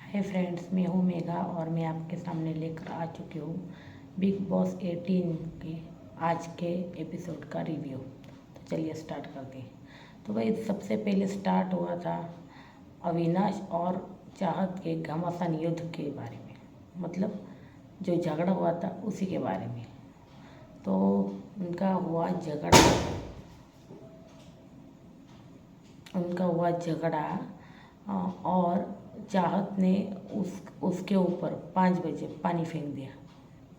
Hi friends, मैं हूँ मेघा और मैं आपके सामने लेकर आ चुकी हूँ बिग बॉस 18 के आज के एपिसोड का रिव्यू। तो चलिए स्टार्ट करते हैं। तो भाई सबसे पहले स्टार्ट हुआ था अविनाश और चाहत के घमासान युद्ध के बारे में, मतलब जो झगड़ा हुआ था उसी के बारे में। तो उनका हुआ झगड़ा और चाहत ने उसके ऊपर 5 बजे पानी फेंक दिया,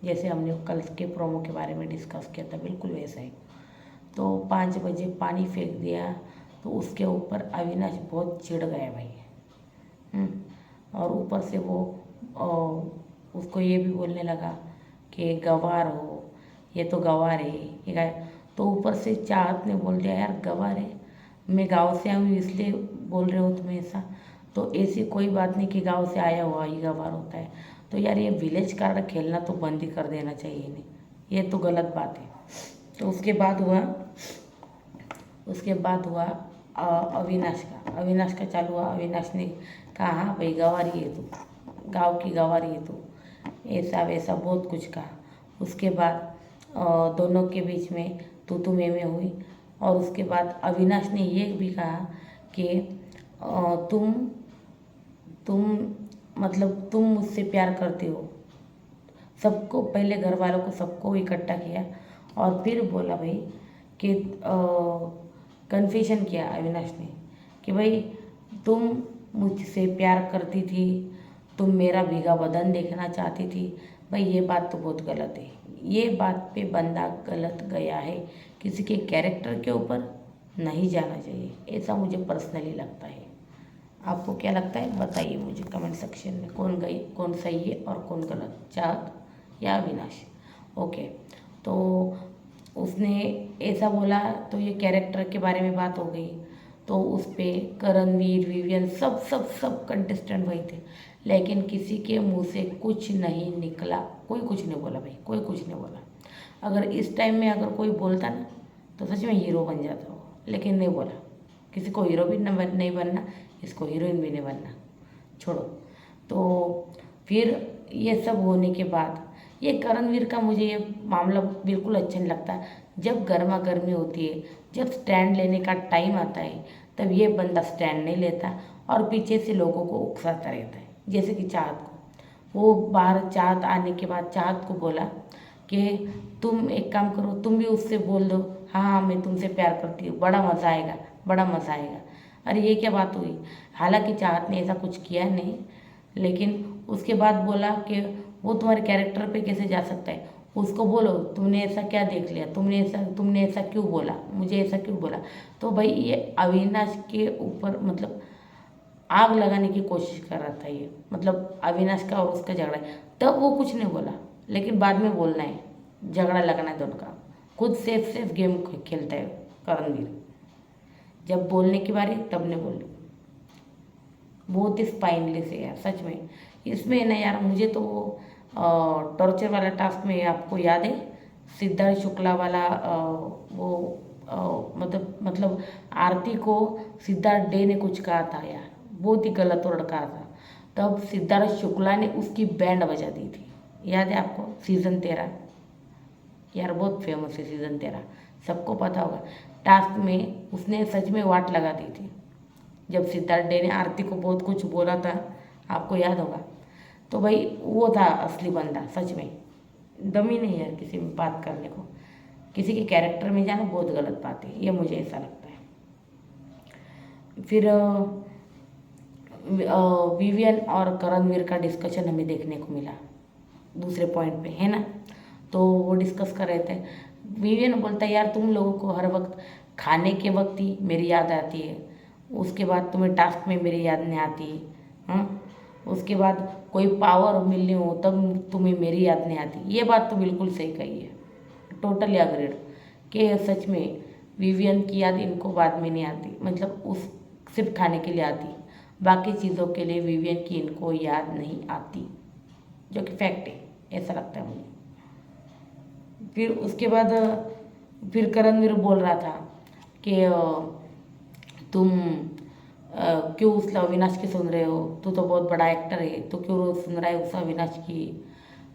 जैसे हमने कल के प्रोमो के बारे में डिस्कस किया था, बिल्कुल वैसा ही। तो 5 बजे पानी फेंक दिया तो उसके ऊपर अविनाश बहुत चिढ़ गया भाई। और ऊपर से वो उसको ये भी बोलने लगा कि गवार हो, ये तो गवार है, ये गाय। तो ऊपर से चाहत ने बोल दिया, यार गवार है, मैं गांव से आई हूँ इसलिए बोल रहे हो तुम ऐसा। तो ऐसी कोई बात नहीं कि गांव से आया हुआ ही गवार होता है। तो यार ये विलेज कार्ड खेलना तो बंद ही कर देना चाहिए नहीं, ये तो गलत बात है। तो उसके बाद हुआ अविनाश का चालू हुआ। अविनाश ने कहा, हाँ भाई गवारी है तू, गाँव की गवारी है तू, ऐसा वैसा बहुत कुछ कहा। उसके बाद दोनों के बीच में तू मैं हुई। और उसके बाद अविनाश ने ये भी कहा कि तुम तुम तुम मुझसे प्यार करते हो। सबको पहले घर वालों को सबको इकट्ठा किया और फिर बोला भाई कि कन्फेशन किया अविनाश ने कि भाई तुम मुझसे प्यार करती थी, तुम मेरा भीगा बदन देखना चाहती थी। भाई ये बात तो बहुत गलत है, ये बात पे बंदा गलत गया है, किसी के कैरेक्टर के ऊपर नहीं जाना चाहिए, ऐसा मुझे पर्सनली लगता है। आपको क्या लगता है बताइए मुझे कमेंट सेक्शन में, कौन सही है और कौन गलत, चाहत या अविनाश। ओके, तो उसने ऐसा बोला तो ये कैरेक्टर के बारे में बात हो गई। तो उस पर करणवीर, विवियन, सब सब सब कंटेस्टेंट वही थे, लेकिन किसी के मुंह से कुछ नहीं निकला, कोई कुछ नहीं बोला भाई, कोई कुछ नहीं बोला। अगर इस टाइम में अगर कोई बोलता ना तो सच में हीरो बन जाता हो, लेकिन नहीं बोला। किसी को हीरो भी नहीं बनना, इसको हीरोइन भी नहीं बनना, छोड़ो। तो फिर ये सब होने के बाद ये करणवीर का मुझे ये मामला बिल्कुल अच्छा नहीं लगता। जब गर्मा गर्मी होती है, जब स्टैंड लेने का टाइम आता है, तब ये बंदा स्टैंड नहीं लेता और पीछे से लोगों को उकसाता रहता है। जैसे कि चाहत को, वो बाहर चाहत आने के बाद चाहत को बोला कि तुम एक काम करो, तुम भी उससे बोल दो, हाँ हाँ मैं तुमसे प्यार करती हूँ, बड़ा मज़ा आएगा, बड़ा मज़ा आएगा। अरे ये क्या बात हुई। हालांकि चाहत ने ऐसा कुछ किया नहीं, लेकिन उसके बाद बोला कि वो तुम्हारे कैरेक्टर पे कैसे जा सकता है, उसको बोलो तुमने ऐसा क्या देख लिया, तुमने ऐसा क्यों बोला, मुझे ऐसा क्यों बोला। तो भाई ये अविनाश के ऊपर आग लगाने की कोशिश कर रहा था ये, अविनाश का और उसका झगड़ा है। तब वो कुछ नहीं बोला, लेकिन बाद में बोलना है, झगड़ा लगना है दोनों का। खुद सेफ सेफ गेम खेलता है करणवीर, जब बोलने की बारी तब नहीं बोली। बहुत ही स्पाइनलेस है यार सच में। इसमें ना यार मुझे तो टॉर्चर वाला टास्क में, आपको याद है सिद्धार्थ शुक्ला वाला वो आरती को सिद्धार्थ डे ने कुछ कहा था यार, बहुत ही गलत वर्ड कहा था। तब सिद्धार्थ शुक्ला ने उसकी बैंड बजा दी थी, याद है आपको, सीज़न 13। यार बहुत फेमस है सीज़न 13, सबको पता होगा। टास्क में उसने सच में वाट लगा दी थी, जब सिद्धार्थ डे ने आरती को बहुत कुछ बोला था, आपको याद होगा। तो भाई वो था असली बंदा, सच में दम ही नहीं है किसी में बात करने को, किसी के कैरेक्टर में जाना बहुत गलत बात है, ये मुझे ऐसा लगता है। फिर विवियन और करणवीर का डिस्कशन हमें देखने को मिला दूसरे पॉइंट पे, है ना। तो वो डिस्कस कर रहे थे। विवियन बोलता है, यार तुम लोगों को हर वक्त खाने के वक्त ही मेरी याद आती है, उसके बाद तुम्हें टास्क में मेरी याद नहीं आती। हाँ, उसके बाद कोई पावर मिलनी हो तब तुम्हें मेरी याद नहीं आती। ये बात तो बिल्कुल सही कही है, टोटली अग्रेड कि सच में विवियन की याद इनको बाद में नहीं आती, उस सिर्फ खाने के लिए आती, बाकी चीज़ों के लिए विवियन की इनको याद नहीं आती, जो कि फैक्ट है, ऐसा लगता है मुझे। फिर उसके बाद फिर करणवीर बोल रहा था कि तुम क्यों उस अविनाश की सुन रहे हो? तू तो बहुत बड़ा एक्टर है, तो क्यों रोज सुन रहा है उस अविनाश की?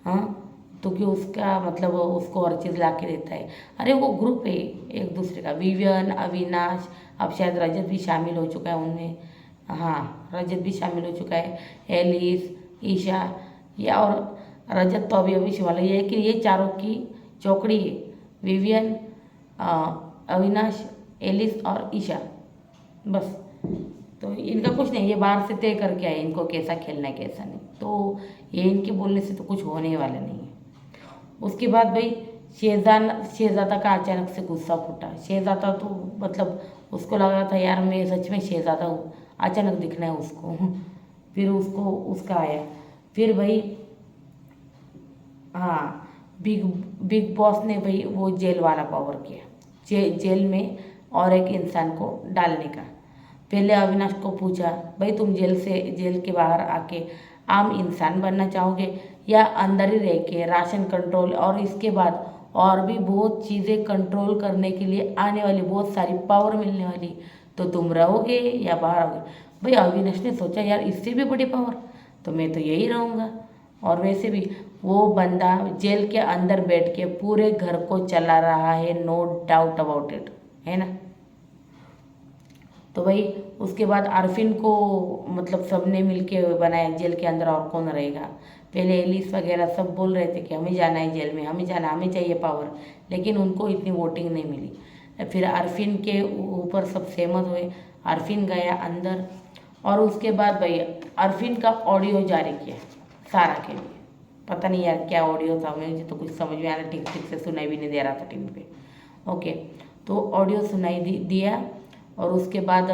हाँ, तो क्यों उसका मतलब उसको हर चीज़ ला के देता है? अरे वो ग्रुप है एक दूसरे का, विवियन, अविनाश, अब शायद रजत भी शामिल हो चुका है उनमें। हाँ, रजत भी शामिल हो चुका है, एलिस, ईशा, या और रजत तो अभी अभी वाला ये है कि ये चारों की चौकड़ी है, विवियन, अविनाश, एलिस और ईशा, बस। तो इनका कुछ नहीं, ये बाहर से तय करके आए इनको कैसा खेलना है कैसा नहीं, तो ये इनके बोलने से तो कुछ होने वाला नहीं है। उसके बाद भाई शहजादा का अचानक से गुस्सा फूटा। शहजादा तो मतलब उसको लगा था यार मैं सच में शहजादा हूँ, अचानक दिखना है उसको फिर उसको उसका आया। फिर भाई हाँ, बिग बिग बॉस ने भाई वो जेल वाला पावर किया, जेल में और एक इंसान को डालने का। पहले अविनाश को पूछा, भाई तुम जेल के बाहर आके आम इंसान बनना चाहोगे या अंदर ही रह के राशन कंट्रोल और इसके बाद और भी बहुत चीज़ें कंट्रोल करने के लिए आने वाली बहुत सारी पावर मिलने वाली, तो तुम रहोगे या बाहर आओगे? भाई अविनाश ने सोचा यार इससे भी बड़ी पावर, तो मैं तो यही रहूँगा। और वैसे भी वो बंदा जेल के अंदर बैठ के पूरे घर को चला रहा है, नो डाउट अबाउट इट, है ना। तो भाई उसके बाद अरफिन को मतलब सबने मिलके बनाया जेल के अंदर और कौन रहेगा। पहले एलिस वगैरह सब बोल रहे थे कि हमें जाना है जेल में, हमें जाना, हमें चाहिए पावर, लेकिन उनको इतनी वोटिंग नहीं मिली। फिर अरफिन के ऊपर सब सहमत हुए, अरफिन गया अंदर। और उसके बाद भाई अरफिन का ऑडियो जारी किया सारा के लिए, पता नहीं यार क्या ऑडियो था, मुझे तो कुछ समझ में आ रहा, ठीक ठीक से सुनाई भी नहीं दे रहा था टीवी पे। ओके, तो ऑडियो सुनाई दिया। और उसके बाद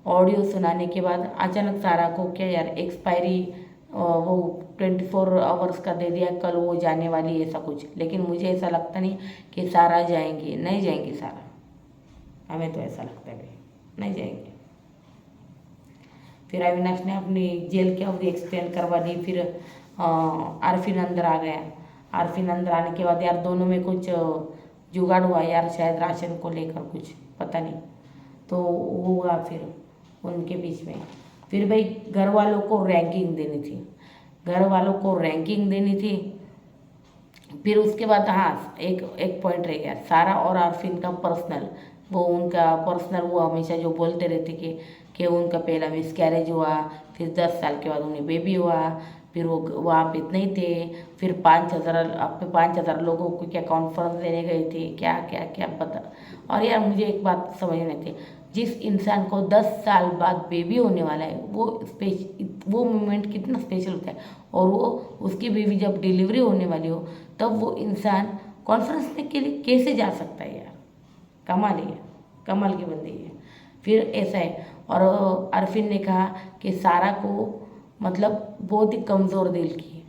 ऑडियो सुनाने के बाद अचानक सारा को क्या यार एक्सपायरी वो 24 आवर्स का दे दिया, कल वो जाने वाली ऐसा कुछ। लेकिन मुझे ऐसा लगता नहीं कि सारा जाएंगी, नहीं जाएंगी सारा, हमें तो ऐसा लगता है भाई नहीं जाएंगे। फिर अविनाश ने अपनी जेल की अवधि एक्सटेंड करवा दी। फिर आरफिन अंदर आ गया। आरफिन अंदर आने के बाद यार दोनों में कुछ जुगाड़ हुआ यार, शायद राशन को लेकर कुछ, पता नहीं, तो हुआ फिर उनके बीच में। फिर भाई घर वालों को रैंकिंग देनी थी, घर वालों को रैंकिंग देनी थी। फिर उसके बाद हाँ, एक एक पॉइंट रह गया, सारा और आरफिन का पर्सनल, वो उनका पर्सनल, वो हमेशा जो बोलते रहते कि उनका पहला मिसकैरेज हुआ, फिर 10 साल के बाद उन्हें बेबी हुआ, फिर वो वहाँ पे इतने ही थे, फिर 5,000 अब पे 5,000 लोगों को क्या कॉन्फ्रेंस देने गए थे, क्या क्या क्या पता। और यार मुझे एक बात समझ नहीं थी, जिस इंसान को 10 साल बाद बेबी होने वाला है वो मोमेंट कितना स्पेशल होता है, और वो उसकी बेबी जब डिलीवरी होने वाली हो तब वो इंसान कॉन्फ्रेंस के लिए कैसे जा सकता है यार, कमाल है, कमाल की बंदी है। फिर ऐसा है, और अरफिन ने कहा कि सारा को मतलब बहुत ही कमज़ोर दिल की है,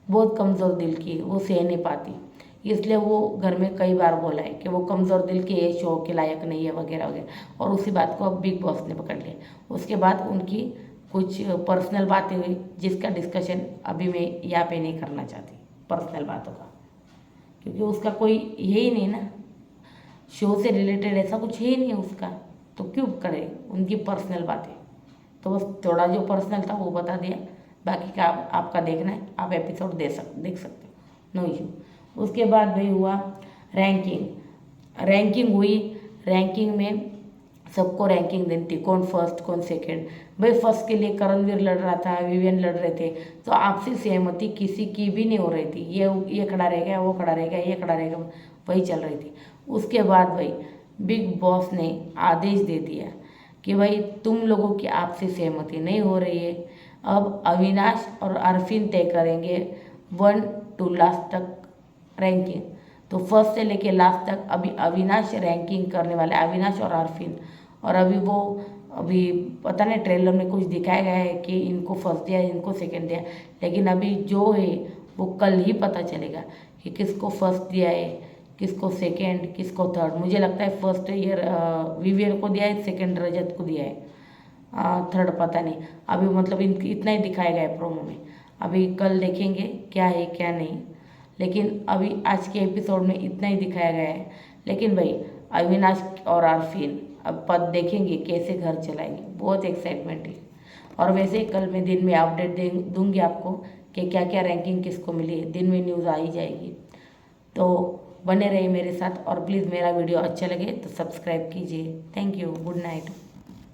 बहुत कमज़ोर दिल की है, वो सह नहीं पाती, इसलिए वो घर में कई बार बोला है कि वो कमज़ोर दिल की है, शो के लायक नहीं है वगैरह वगैरह। और उसी बात को अब बिग बॉस ने पकड़ लिया। उसके बाद उनकी कुछ पर्सनल बातें हुई जिसका डिस्कशन अभी मैं यहाँ पे नहीं करना चाहती, पर्सनल बातों का, क्योंकि उसका कोई है ही नहीं ना, शो से रिलेटेड ऐसा कुछ है ही नहीं उसका, तो क्यों करे उनकी पर्सनल बातें। तो बस थोड़ा जो पर्सनल था वो बता दिया, बाकी का आपका देखना है, आप एपिसोड देख सकते हो, नो इशू। उसके बाद भाई हुआ रैंकिंग, रैंकिंग हुई, रैंकिंग में सबको रैंकिंग देनी थी, कौन फर्स्ट कौन सेकंड। भाई फर्स्ट के लिए करणवीर लड़ रहा था, विवियन लड़ रहे थे, तो आपसी सहमति किसी की भी नहीं हो रही थी, ये खड़ा रह गया, वो खड़ा रह गया, ये खड़ा रह गया, वही चल रही थी। उसके बाद भाई बिग बॉस ने आदेश दे दिया कि भाई तुम लोगों की आपसी सहमति नहीं हो रही है, अब अविनाश और अरफिन तय करेंगे 1 to लास्ट तक रैंकिंग। तो फर्स्ट से लेके लास्ट तक अभी अविनाश रैंकिंग करने वाले, अविनाश और अरफिन। और अभी पता नहीं ट्रेलर में कुछ दिखाया गया है कि इनको फर्स्ट दिया, इनको सेकंड दिया, लेकिन अभी जो है वो कल ही पता चलेगा कि किसको फर्स्ट दिया है, किसको सेकंड, किसको थर्ड। मुझे लगता है फर्स्ट ईयर विवियन को दिया है, सेकंड रजत को दिया है, थर्ड पता नहीं। अभी मतलब इतना ही दिखाया गया है प्रोमो में, अभी कल देखेंगे क्या है क्या नहीं, लेकिन अभी आज के एपिसोड में इतना ही दिखाया गया है। लेकिन भाई अविनाश और अरफिन, अब पद देखेंगे कैसे घर चलाएंगे, बहुत एक्साइटमेंट है। और वैसे ही कल मैं दिन में अपडेट दूंगी आपको कि क्या क्या रैंकिंग किसको मिली है, दिन में न्यूज़ आ ही जाएगी। तो बने रहिए मेरे साथ और प्लीज़ मेरा वीडियो अच्छा लगे तो सब्सक्राइब कीजिए। Thank you, good night.